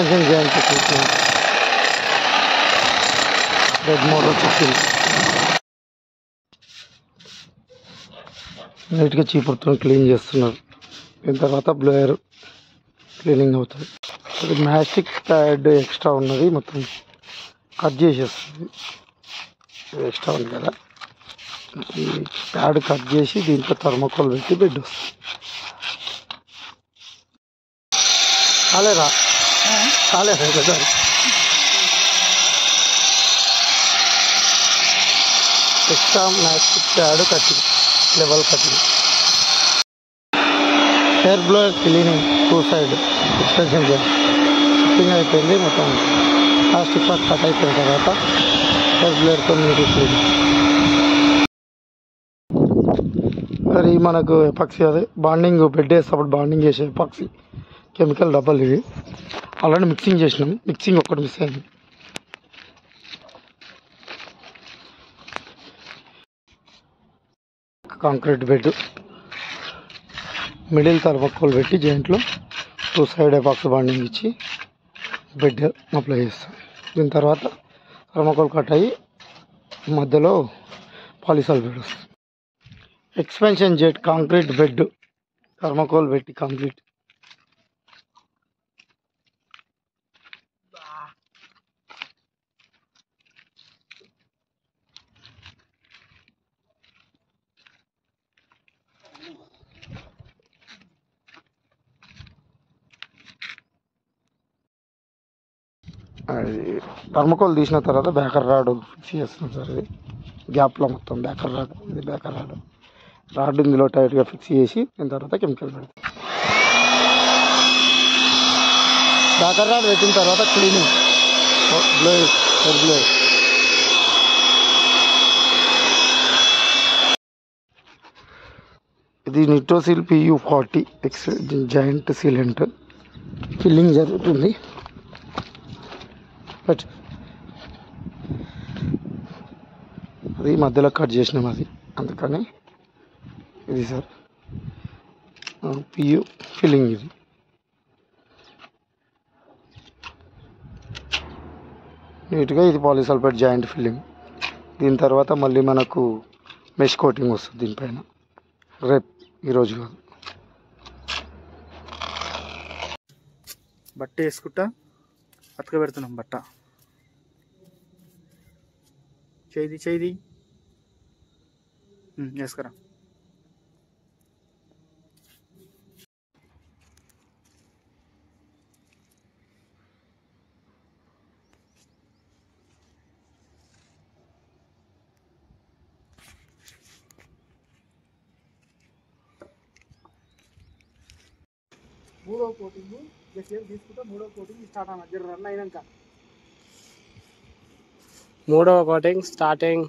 Suspension joint red motor చెప్పింది నీట్గా చీపుడుతో clean చేస్తున్నారు. దీని తర్వాత బ్లోయర్ క్లీనింగ్ అవుతుంది. ఇది మ్యాస్టిక్ ప్యాడ్ ఎక్స్ట్రా ఉన్నది, మొత్తం కట్ చేసేస్తుంది. ఎక్స్ట్రా ఉంది కదా, ఈ ప్యాడ్ కట్ చేసి దీంట్లో థర్మోకోల్ పెట్టి బెడ్ వస్తుంది. కాలేదా కదా extra mastic pad cutting, level cutting. Air blower cleaning 2 side extension shifting అయిపోయింది. మొత్తం ప్లాస్టిక్ పార్ట్ కట్ అయిపోయిన తర్వాత ఎయిర్ బ్లోయర్తో నీటి క్లీనింగ్. మరి మనకు ఎపాక్సీ అదే బాండింగ్ బెడ్ వేసేటప్పుడు బాండింగ్ చేసే ఎపాక్సీ కెమికల్ డబ్బాలు ఇవి. ఆల్రెడీ మిక్సింగ్ చేసినాం, మిక్సింగ్ ఒక్కటి మిస్ అయింది. కాంక్రీట్ బెడ్ మిడిల్ థర్మోకోల్ పెట్టి జాయింట్లో 2 సైడ్ ఎపాక్సీ బాండింగ్ ఇచ్చి బెడ్ అప్లై చేస్తాం. దీని తర్వాత థర్మోకోల్ కట్ అయ్యి మధ్యలో పాలిసల్ఫేట్ వస్తుంది. Expansion joint concrete bed thermocol పెట్టి కంప్లీట్. అది థర్మోకోల్ తీసిన తర్వాత బ్యాకర్ రాడ్ ఫిక్స్ చేస్తున్నాం సార్. ఇది గ్యాప్లో మొత్తం బ్యాకర్ రాడ్, ఇది బ్యాకర్ రాడ్ ఇందులో టైట్గా ఫిక్స్ చేసి దీని తర్వాత కెమికల్ పెడతాం. బ్యాకర్ రాడ్ పెట్టిన తర్వాత క్లీనింగ్ బ్లేడ్, బ్లేడ్ ఇది నిట్రోసిల్ PU40 జాయింట్ సీలెంట్ ఫిల్లింగ్ జరుగుతుంది. బట్ అది మధ్యలో కట్ చేసినాం, అది అందుకని ఇది సార్ PU ఫిల్లింగ్. ఇది నీట్గా ఇది పాలిసల్ఫేట్ జాయింట్ ఫిల్లింగ్. దీని తర్వాత మళ్ళీ మనకు మెష్ కోటింగ్ వస్తుంది దీనిపైన. రేపు ఈరోజు కాదు. బట్ట వేసుకుంటా అతక పెడుతున్నాం. బట్ట చేయి వేసుకురా. మూడో కోటింగ్ సేపు తీసుకుంటే మూడో కోటింగ్ స్టార్ట్ అన్న రన్ అయినాక. మూడవ కోటింగ్ స్టార్టింగ్